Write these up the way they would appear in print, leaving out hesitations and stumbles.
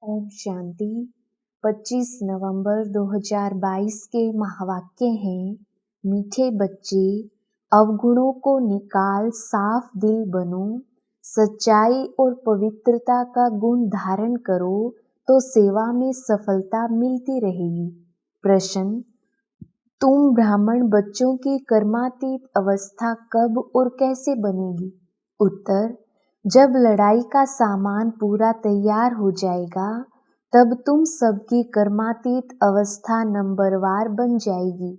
ओम शांति। 25 नवंबर 2022 के महावाक्य हैं, मीठे बच्चे, अवगुणों को निकाल साफ दिल बनो, सच्चाई और पवित्रता का गुण धारण करो तो सेवा में सफलता मिलती रहेगी। प्रश्न, तुम ब्राह्मण बच्चों की कर्मातीत अवस्था कब और कैसे बनेगी? उत्तर, जब लड़ाई का सामान पूरा तैयार हो जाएगा तब तुम सबकी कर्मातीत अवस्था नंबरवार बन जाएगी।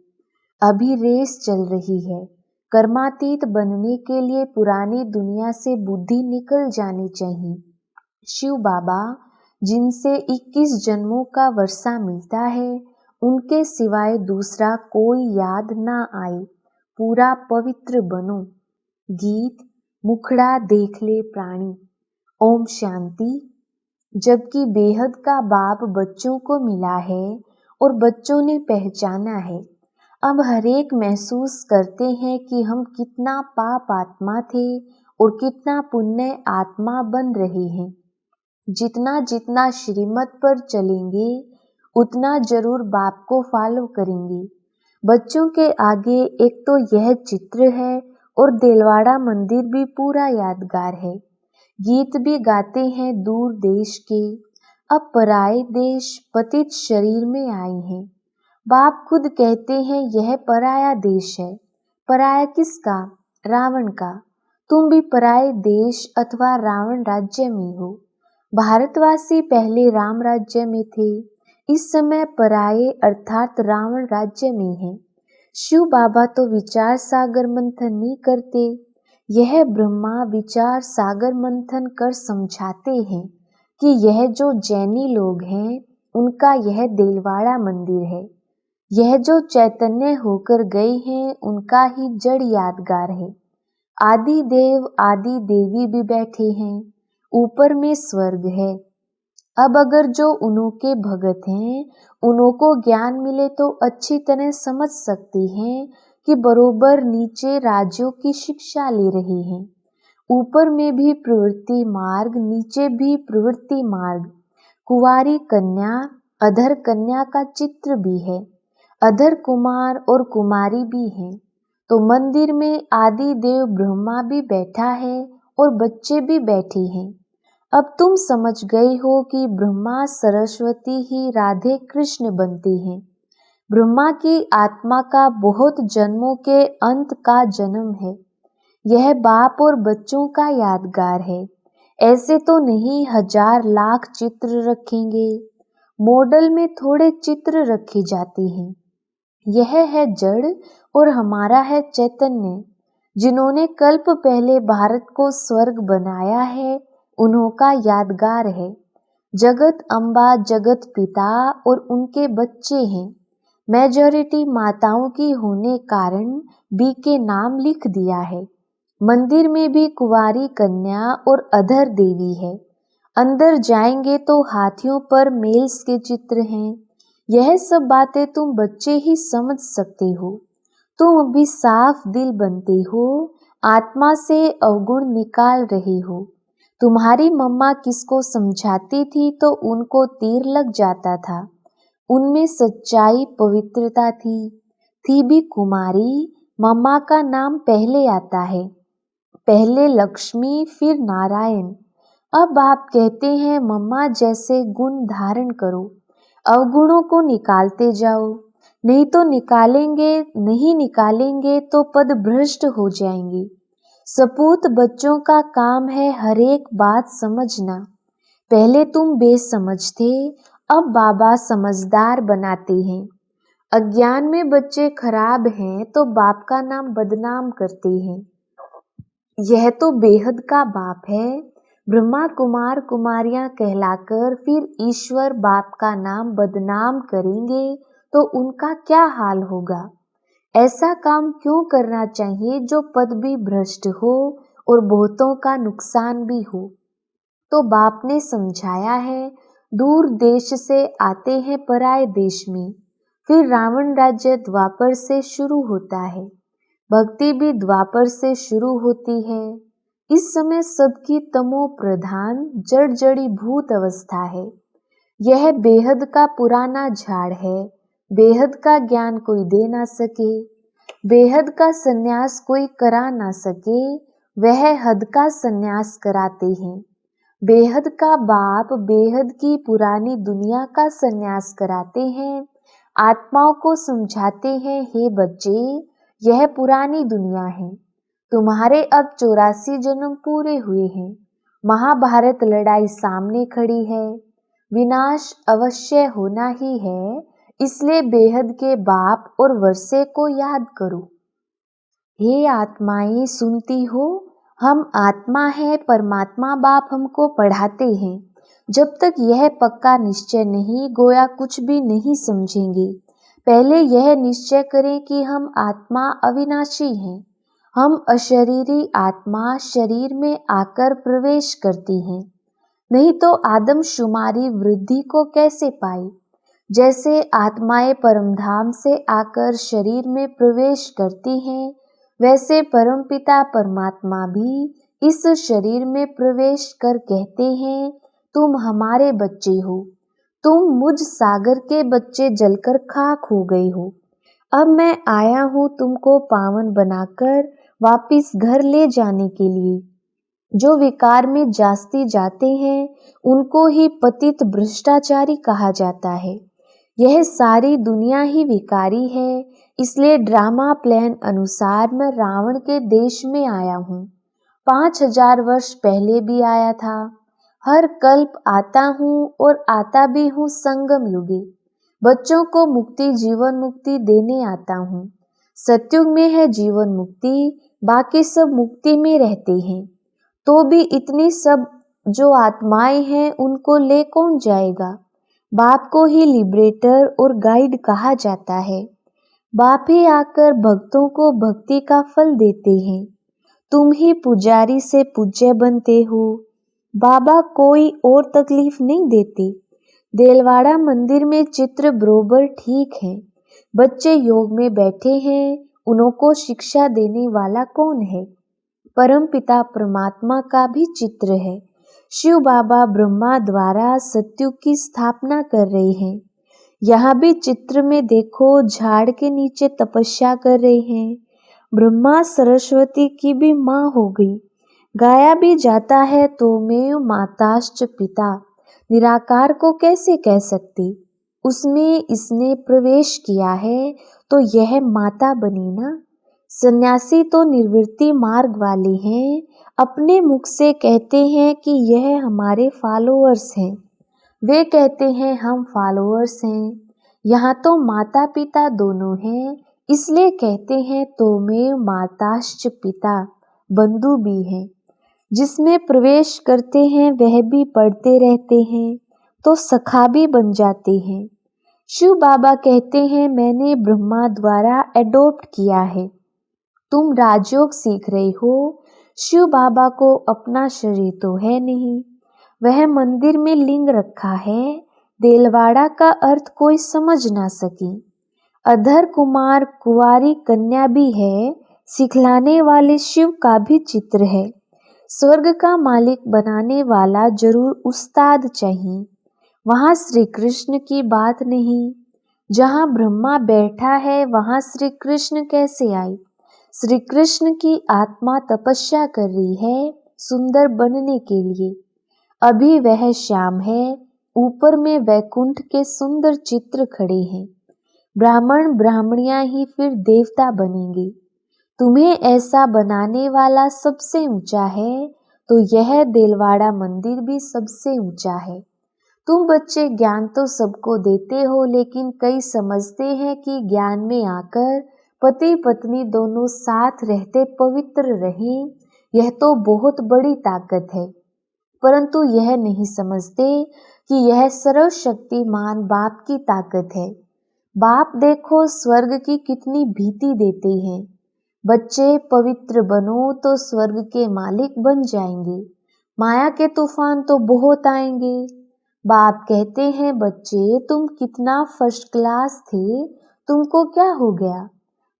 अभी रेस चल रही है। कर्मातीत बनने के लिए पुरानी दुनिया से बुद्धि निकल जानी चाहिए। शिव बाबा जिनसे 21 जन्मों का वर्षा मिलता है, उनके सिवाय दूसरा कोई याद ना आए। पूरा पवित्र बनो। गीत मुखड़ा देख ले प्राणी। ओम शांति। जबकि बेहद का बाप बच्चों को मिला है और बच्चों ने पहचाना है, अब हरेक महसूस करते हैं कि हम कितना पाप आत्मा थे और कितना पुण्य आत्मा बन रहे हैं। जितना जितना श्रीमत पर चलेंगे उतना जरूर बाप को फॉलो करेंगे। बच्चों के आगे एक तो यह चित्र है और दिलवाड़ा मंदिर भी पूरा यादगार है। गीत भी गाते हैं दूर देश के, अब पराए देश पतित शरीर में आए हैं। बाप खुद कहते हैं यह पराया देश है। पराया किसका? रावण का। तुम भी पराए देश अथवा रावण राज्य में हो। भारतवासी पहले राम राज्य में थे, इस समय पराये अर्थात रावण राज्य में हैं। शिव बाबा तो विचार सागर मंथन नहीं करते, यह ब्रह्मा विचार सागर मंथन कर समझाते हैं कि यह जो जैनी लोग हैं उनका यह देलवाड़ा मंदिर है। यह जो चैतन्य होकर गए हैं उनका ही जड़ यादगार है। आदि देव आदि देवी भी बैठे हैं, ऊपर में स्वर्ग है। अब अगर जो उन्हों के भगत हैं उन्हों को ज्ञान मिले तो अच्छी तरह समझ सकते हैं कि बरोबर नीचे राज्यों की शिक्षा ले रहे हैं। ऊपर में भी प्रवृत्ति मार्ग, नीचे भी प्रवृत्ति मार्ग। कुंवारी कन्या अधर कन्या का चित्र भी है, अधर कुमार और कुमारी भी हैं। तो मंदिर में आदि देव ब्रह्मा भी बैठा है और बच्चे भी बैठे हैं। अब तुम समझ गए हो कि ब्रह्मा सरस्वती ही राधे कृष्ण बनती हैं। ब्रह्मा की आत्मा का बहुत जन्मों के अंत का जन्म है। यह बाप और बच्चों का यादगार है। ऐसे तो नहीं 1000 लाख चित्र रखेंगे, मॉडल में थोड़े चित्र रखे जाते हैं। यह है जड़ और हमारा है चैतन्य। जिन्होंने कल्प पहले भारत को स्वर्ग बनाया है उन्हों का यादगार है। जगत अम्बा जगत पिता और उनके बच्चे हैं। मेजॉरिटी माताओं की होने कारण बी के नाम लिख दिया है। मंदिर में भी कुंवारी कन्या और अधर देवी है। अंदर जाएंगे तो हाथियों पर मेल्स के चित्र हैं। यह सब बातें तुम बच्चे ही समझ सकते हो। तुम अभी साफ दिल बनते हो, आत्मा से अवगुण निकाल रहे हो। तुम्हारी मम्मा किसको समझाती थी तो उनको तीर लग जाता था। उनमें सच्चाई पवित्रता थी भी कुमारी। मम्मा का नाम पहले आता है, पहले लक्ष्मी फिर नारायण। अब आप कहते हैं मम्मा जैसे गुण धारण करो, अवगुणों को निकालते जाओ। नहीं निकालेंगे तो पद भ्रष्ट हो जाएंगे। सपूत बच्चों का काम है हर एक बात समझना। पहले तुम बेसमझ थे, अब बाबा समझदार बनाते हैं। अज्ञान में बच्चे खराब हैं तो बाप का नाम बदनाम करते हैं। यह तो बेहद का बाप है। ब्रह्मा कुमार कुमारियां कहलाकर फिर ईश्वर बाप का नाम बदनाम करेंगे तो उनका क्या हाल होगा। ऐसा काम क्यों करना चाहिए जो पद भी भ्रष्ट हो और बहुतों का नुकसान भी हो। तो बाप ने समझाया है, दूर देश से आते हैं पराए देश में। फिर रावण राज्य द्वापर से शुरू होता है, भक्ति भी द्वापर से शुरू होती है। इस समय सबकी तमो प्रधान जड़ जड़ी भूत अवस्था है। यह बेहद का पुराना झाड़ है, बेहद का ज्ञान कोई दे ना सके, बेहद का सन्यास कोई करा ना सके, वह हद का सन्यास कराते हैं। बेहद का बाप बेहद की पुरानी दुनिया का सन्यास कराते हैं, आत्माओं को समझाते हैं, हे बच्चे यह पुरानी दुनिया है, तुम्हारे अब 84 जन्म पूरे हुए हैं, महाभारत लड़ाई सामने खड़ी है, विनाश अवश्य होना ही है, इसलिए बेहद के बाप और वर्षे को याद करो। हे आत्माएं सुनती हो, हम आत्मा है, परमात्मा बाप हमको पढ़ाते हैं। जब तक यह पक्का निश्चय नहीं, गोया कुछ भी नहीं समझेंगे। पहले यह निश्चय करें कि हम आत्मा अविनाशी हैं। हम अशरीरी आत्मा शरीर में आकर प्रवेश करती हैं, नहीं तो आदमशुमारी वृद्धि को कैसे पाई। जैसे आत्माएं परमधाम से आकर शरीर में प्रवेश करती हैं, वैसे परमपिता परमात्मा भी इस शरीर में प्रवेश कर कहते हैं, तुम हमारे बच्चे हो, तुम मुझ सागर के बच्चे जलकर खाक हो गए हो। अब मैं आया हूँ तुमको पावन बनाकर वापिस घर ले जाने के लिए। जो विकार में जास्ती जाते हैं उनको ही पतित भ्रष्टाचारी कहा जाता है। यह सारी दुनिया ही विकारी है, इसलिए ड्रामा प्लान अनुसार मैं रावण के देश में आया हूँ। 5000 वर्ष पहले भी आया था। हर कल्प आता हूँ और आता भी हूँ संगम युगे। बच्चों को मुक्ति जीवन मुक्ति देने आता हूँ। सतयुग में है जीवन मुक्ति, बाकी सब मुक्ति में रहते हैं। तो भी इतनी सब जो आत्माएं हैं उनको ले कौन जाएगा। बाप को ही लिबरेटर और गाइड कहा जाता है। बाप ही आकर भक्तों को भक्ति का फल देते हैं। तुम ही पुजारी से पूज्य बनते हो। बाबा कोई और तकलीफ नहीं देते। देलवाड़ा मंदिर में चित्र बरोबर ठीक है। बच्चे योग में बैठे हैं, उनको शिक्षा देने वाला कौन है। परम पिता परमात्मा का भी चित्र है। शिव बाबा ब्रह्मा द्वारा सतयुग की स्थापना कर रहे हैं। यहाँ भी चित्र में देखो, झाड़ के नीचे तपस्या कर रहे हैं। ब्रह्मा सरस्वती की भी माँ हो गई। गाया भी जाता है तो मैं माताश्च पिता, निराकार को कैसे कह सकती। उसमें इसने प्रवेश किया है तो यह माता बनी ना। सन्यासी तो निर्वृत्ति मार्ग वाले हैं, अपने मुख से कहते हैं कि यह हमारे फॉलोअर्स हैं। वे कहते हैं हम फॉलोअर्स हैं। यहाँ तो माता पिता दोनों हैं, इसलिए कहते हैं तो में माताश्च पिता, बंधु भी हैं। जिसमें प्रवेश करते हैं वह भी पढ़ते रहते हैं तो सखा भी बन जाते हैं। शिव बाबा कहते हैं मैंने ब्रह्मा द्वारा एडॉप्ट किया है। तुम राजयोग सीख रहे हो। शिव बाबा को अपना शरीर तो है नहीं। वह मंदिर में लिंग रखा है। देलवाड़ा का अर्थ कोई समझ ना सके। अधर कुमार कुंवारी कन्या भी है। सिखलाने वाले शिव का भी चित्र है। स्वर्ग का मालिक बनाने वाला जरूर उस्ताद चाहिए। वहाँ श्री कृष्ण की बात नहीं। जहाँ ब्रह्मा बैठा है वहाँ श्री कृष्ण कैसे आए। श्री कृष्ण की आत्मा तपस्या कर रही है सुंदर बनने के लिए। अभी वह शाम है। ऊपर में वैकुंठ के सुंदर चित्र खड़े हैं। ब्राह्मण ब्राह्मणियां ही फिर देवता बनेंगे। तुम्हें ऐसा बनाने वाला सबसे ऊंचा है तो यह देलवाड़ा मंदिर भी सबसे ऊंचा है। तुम बच्चे ज्ञान तो सबको देते हो, लेकिन कई समझते हैं कि ज्ञान में आकर पति पत्नी दोनों साथ रहते पवित्र रहें, यह तो बहुत बड़ी ताकत है। परंतु यह नहीं समझते कि यह सर्वशक्तिमान बाप की ताकत है। बाप देखो स्वर्ग की कितनी भीति देते हैं। बच्चे पवित्र बनो तो स्वर्ग के मालिक बन जाएंगे। माया के तूफान तो बहुत आएंगे। बाप कहते हैं बच्चे तुम कितना फर्स्ट क्लास थे, तुमको क्या हो गया।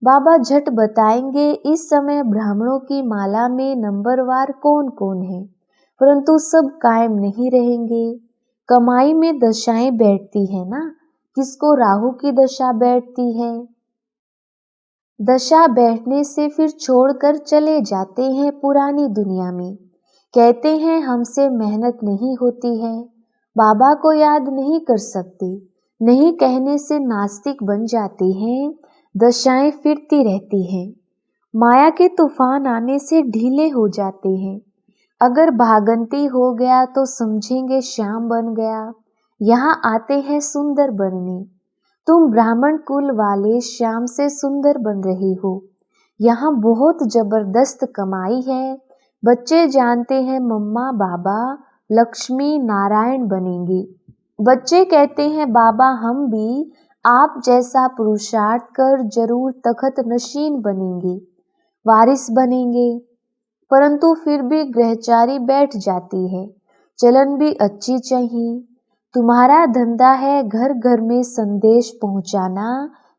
बाबा झट बताएंगे इस समय ब्राह्मणों की माला में नंबरवार कौन कौन है, परंतु सब कायम नहीं रहेंगे। कमाई में दशाएं बैठती है ना, किसको राहु की दशा बैठती है। दशा बैठने से फिर छोड़कर चले जाते हैं पुरानी दुनिया में। कहते हैं हमसे मेहनत नहीं होती है, बाबा को याद नहीं कर सकते। नहीं कहने से नास्तिक बन जाते हैं। दशाएं फिरती रहती हैं। माया के तूफान आने से ढीले हो जाते हैं। अगर भागंती हो गया तो समझेंगे श्याम बन गया। यहाँ आते हैं सुंदर बनने। तुम ब्राह्मण कुल वाले श्याम से सुंदर बन रहे हो। यहाँ बहुत जबरदस्त कमाई है। बच्चे जानते हैं मम्मा बाबा लक्ष्मी नारायण बनेंगे। बच्चे कहते हैं बाबा हम भी आप जैसा पुरुषार्थ कर जरूर तख्त नशीन बनेंगे, वारिस बनेंगे। परंतु फिर भी ग्रहचारी बैठ जाती है। चलन भी अच्छी चाहिए। तुम्हारा धंधा है घर घर में संदेश पहुंचाना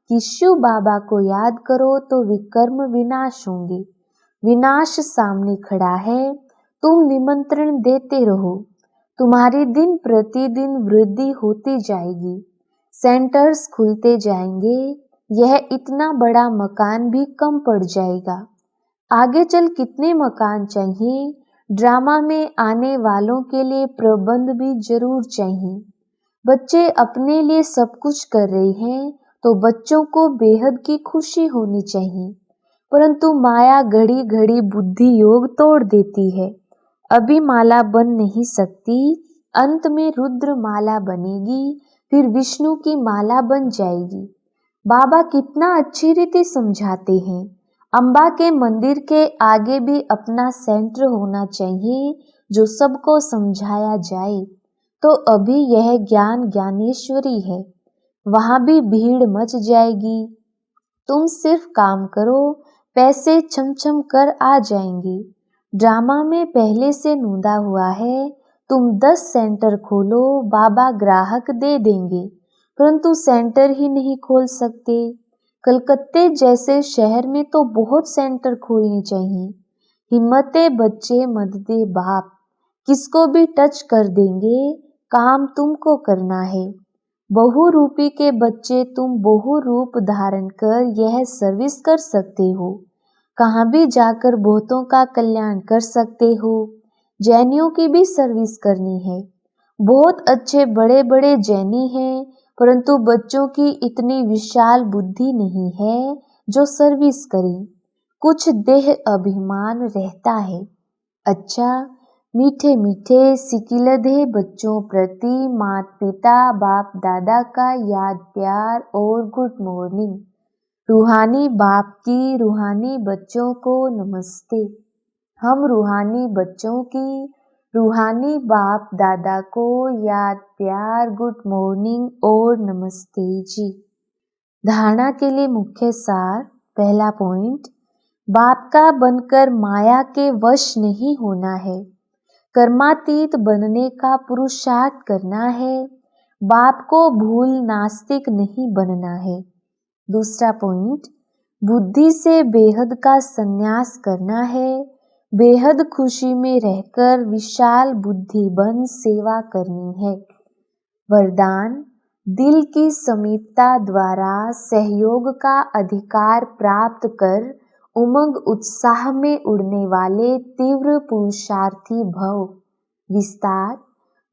कि शिव बाबा को याद करो तो विकर्म विनाश होंगे। विनाश सामने खड़ा है, तुम निमंत्रण देते रहो। तुम्हारी दिन प्रतिदिन वृद्धि होती जाएगी। सेंटर्स खुलते जाएंगे। यह इतना बड़ा मकान भी कम पड़ जाएगा। आगे चल कितने मकान चाहिए। ड्रामा में आने वालों के लिए प्रबंध भी जरूर चाहिए। बच्चे अपने लिए सब कुछ कर रहे हैं तो बच्चों को बेहद की खुशी होनी चाहिए। परंतु माया घड़ी घड़ी बुद्धि योग तोड़ देती है। अभी माला बन नहीं सकती, अंत में रुद्र माला बनेगी, फिर विष्णु की माला बन जाएगी। बाबा कितना अच्छी रीति समझाते हैं। अम्बा के मंदिर के आगे भी अपना सेंटर होना चाहिए जो सबको समझाया जाए। तो अभी यह ज्ञान ज्ञानेश्वरी है, वहां भी भीड़ मच जाएगी। तुम सिर्फ काम करो, पैसे छमछम कर आ जाएंगे। ड्रामा में पहले से नूंदा हुआ है। तुम 10 सेंटर खोलो, बाबा ग्राहक दे देंगे, परंतु सेंटर ही नहीं खोल सकते। कलकत्ते जैसे शहर में तो बहुत सेंटर खोलने चाहिए। हिम्मते बच्चे मददे बाप, किसको भी टच कर देंगे। काम तुमको करना है। बहुरूपी के बच्चे तुम बहुरूप धारण कर यह सर्विस कर सकते हो। कहाँ भी जाकर बहुतों का कल्याण कर सकते हो। जैनियों की भी सर्विस करनी है। बहुत अच्छे बड़े बड़े जैनी हैं, परंतु बच्चों की इतनी विशाल बुद्धि नहीं है जो सर्विस करें। कुछ देह अभिमान रहता है। अच्छा, मीठे मीठे सिकिलधे बच्चों प्रति माता पिता बाप दादा का याद प्यार और गुड मॉर्निंग। रूहानी बाप की रूहानी बच्चों को नमस्ते। हम रूहानी बच्चों की रूहानी बाप दादा को याद प्यार गुड मॉर्निंग और नमस्ते जी। धारणा के लिए मुख्य सार। पहला पॉइंट, बाप का बनकर माया के वश नहीं होना है। कर्मातीत बनने का पुरुषार्थ करना है। बाप को भूल नास्तिक नहीं बनना है। दूसरा पॉइंट, बुद्धि से बेहद का संन्यास करना है। बेहद खुशी में रहकर विशाल बुद्धि बन सेवा करनी है। वरदान, दिल की समीपता द्वारा सहयोग का अधिकार प्राप्त कर उमंग उत्साह में उड़ने वाले तीव्र पुरुषार्थी भव। विस्तार,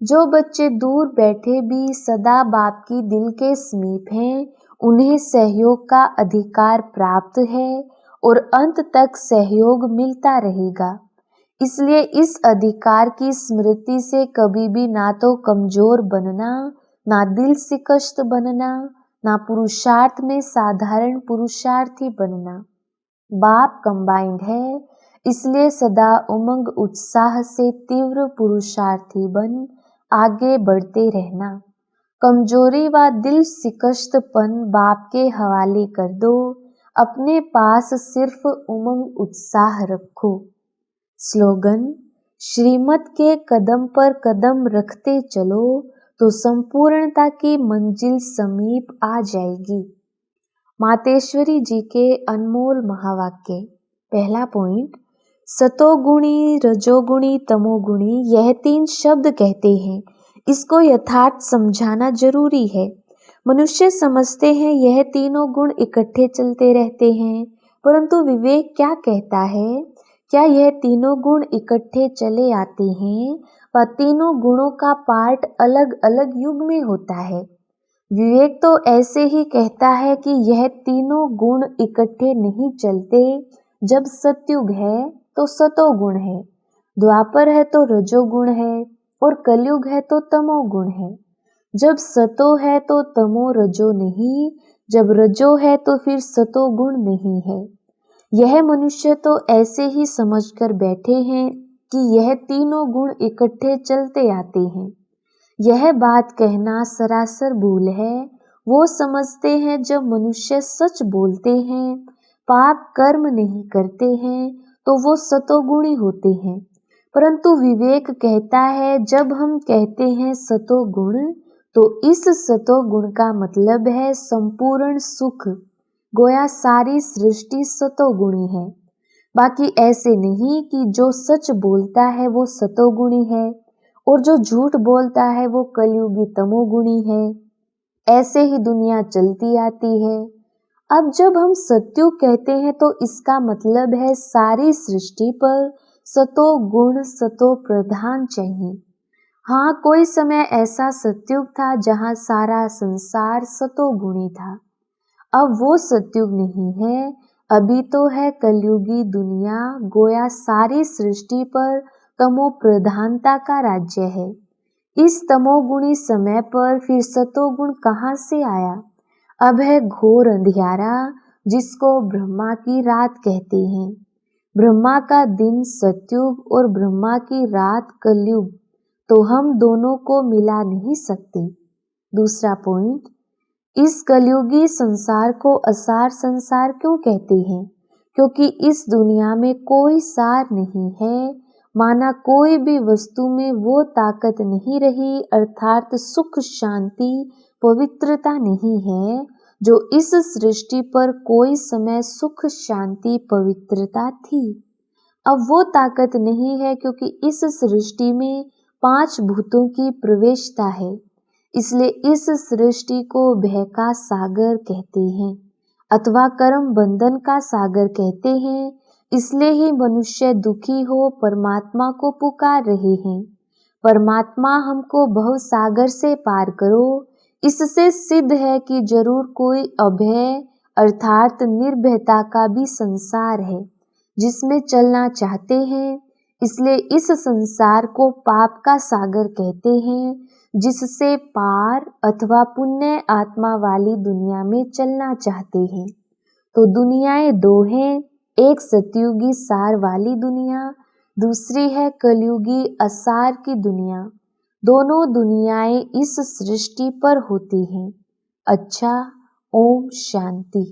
जो बच्चे दूर बैठे भी सदा बाप की दिल के समीप हैं, उन्हें सहयोग का अधिकार प्राप्त है और अंत तक सहयोग मिलता रहेगा। इसलिए इस अधिकार की स्मृति से कभी भी ना तो कमजोर बनना, ना दिल शिकस्त बनना, ना पुरुषार्थ में साधारण पुरुषार्थी बनना। बाप कंबाइंड है, इसलिए सदा उमंग उत्साह से तीव्र पुरुषार्थी बन आगे बढ़ते रहना। कमजोरी व दिल शिकस्तपन बाप के हवाले कर दो। अपने पास सिर्फ उमंग उत्साह रखो। स्लोगन, श्रीमत के कदम पर कदम रखते चलो तो संपूर्णता की मंजिल समीप आ जाएगी। मातेश्वरी जी के अनमोल महावाक्य। पहला पॉइंट, सतोगुणी रजोगुणी तमोगुणी, यह 3 शब्द कहते हैं इसको यथार्थ समझाना जरूरी है। मनुष्य समझते हैं यह तीनों गुण इकट्ठे चलते रहते हैं, परंतु विवेक क्या कहता है? क्या यह तीनों गुण इकट्ठे चले आते हैं व तीनों गुणों का पार्ट अलग अलग युग में होता है? विवेक तो ऐसे ही कहता है कि यह तीनों गुण इकट्ठे नहीं चलते। जब सतयुग है तो सतोगुण है, द्वापर है तो रजोगुण है और कलयुग है तो तमोगुण है। जब सतो है तो तमो रजो नहीं, जब रजो है तो फिर सतोगुण नहीं है। यह मनुष्य तो ऐसे ही समझकर बैठे हैं कि यह तीनों गुण इकट्ठे चलते आते हैं। यह बात कहना सरासर भूल है। वो समझते हैं जब मनुष्य सच बोलते हैं, पाप कर्म नहीं करते हैं, तो वो सतोगुणी होते हैं। परंतु विवेक कहता है जब हम कहते हैं सतोगुण, तो इस सतोगुण का मतलब है संपूर्ण सुख, गोया सारी सृष्टि सतोगुणी है। बाकी ऐसे नहीं कि जो सच बोलता है वो सतोगुणी है और जो झूठ बोलता है वो कलयुगी तमोगुणी है। ऐसे ही दुनिया चलती आती है। अब जब हम सत्युग कहते हैं तो इसका मतलब है सारी सृष्टि पर सतो गुण सतो प्रधान चाहिए। हाँ, कोई समय ऐसा सत्युग था जहाँ सारा संसार सतोगुणी था। अब वो सतयुग नहीं है, अभी तो है कलयुगी दुनिया, गोया सारी सृष्टि पर तमो प्रधानता का राज्य है। इस तमोगुणी समय पर फिर सतोगुण कहाँ से आया? अब है घोर अंधियारा, जिसको ब्रह्मा की रात कहते हैं। ब्रह्मा का दिन सतयुग और ब्रह्मा की रात कलयुग, तो हम दोनों को मिला नहीं सकते। दूसरा पॉइंट, इस कलयुगी संसार को असार संसार क्यों कहते हैं? क्योंकि इस दुनिया में कोई सार नहीं है, माना कोई भी वस्तु में वो ताकत नहीं रही, अर्थात सुख शांति पवित्रता नहीं है जो इस सृष्टि पर कोई समय सुख शांति पवित्रता थी। अब वो ताकत नहीं है क्योंकि इस सृष्टि में 5 भूतों की प्रवेशता है, इसलिए इस सृष्टि को भय का सागर कहते हैं अथवा कर्म बंधन का सागर कहते हैं। इसलिए ही मनुष्य दुखी हो परमात्मा को पुकार रहे हैं, परमात्मा हमको भव सागर से पार करो। इससे सिद्ध है कि जरूर कोई अभय अर्थात निर्भयता का भी संसार है जिसमें चलना चाहते हैं। इसलिए इस संसार को पाप का सागर कहते हैं, जिससे पार अथवा पुण्य आत्मा वाली दुनिया में चलना चाहते हैं। तो दुनियाएं 2 हैं, एक सतयुगी सार वाली दुनिया, दूसरी है कलयुगी असार की दुनिया। दोनों दुनियाएं इस सृष्टि पर होती हैं। अच्छा, ओम शांति।